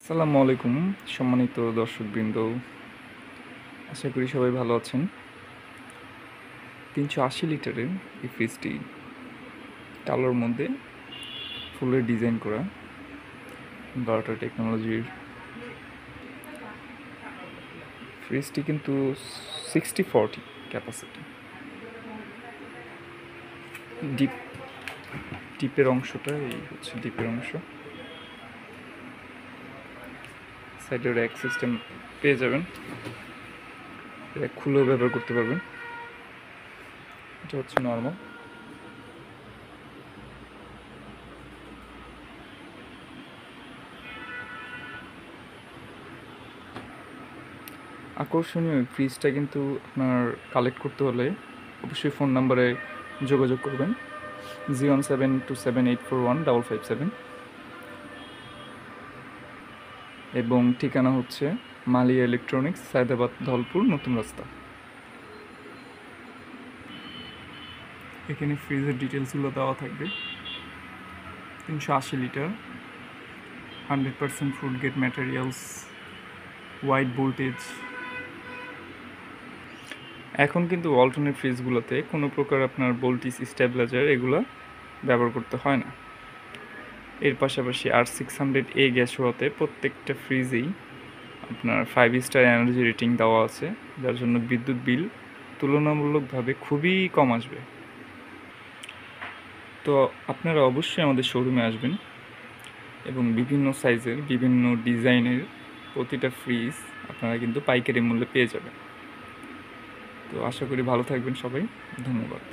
আসসালামু আলাইকুম সম্মানিত দর্শকবৃন্দ, আশা করি সবাই ভালো আছেন। 380 লিটারের এই ফ্রিজটি কালোর মধ্যে ফুলের ডিজাইন করা, বারোটা টেকনোলজির ফ্রিজটি কিন্তু 60/40 ক্যাপাসিটি। ডিপ ডিপের অংশটা এই হচ্ছে ডিপের অংশ, সাইডে র্যাক সিস্টেম পেয়ে যাবেন, র্যাক খুলেও ব্যবহার করতে পারবেন। এটা হচ্ছে নর্মাল। আকর্ষণীয় ফ্রিজটা কিন্তু আপনার কালেক্ট করতে হলে অবশ্যই ফোন নাম্বারে যোগাযোগ করবেন 01727841557 এবং ঠিকানা হচ্ছে মালিয়া ইলেকট্রনিক্স, সায়দাবাদ, ধলপুর, নতুন রাস্তা। এখানে ফ্রিজের ডিটেলসগুলো দেওয়া থাকবে। 380 litre, 100% food grade materials, wide voltage. এখন কিন্তু অল্টারনেট ফ্রিজগুলোতে কোনো প্রকার আপনার ভোল্টেজ স্টেবিলাইজার এগুলো ব্যবহার করতে হয় না। এর পাশাপাশি R600A গ্যাস হওয়াতে প্রত্যেকটা ফ্রিজেই আপনার 5 স্টার এনার্জি রেটিং দেওয়া আছে, যার জন্য বিদ্যুৎ বিল তুলনামূলকভাবে খুবই কম আসবে। তো আপনারা অবশ্যই আমাদের শোরুমে আসবেন এবং বিভিন্ন সাইজের বিভিন্ন ডিজাইনের প্রতিটা ফ্রিজ আপনারা কিন্তু পাইকারি মূল্যে পেয়ে যাবেন। তো আশা করি ভালো থাকবেন সবাই। ধন্যবাদ।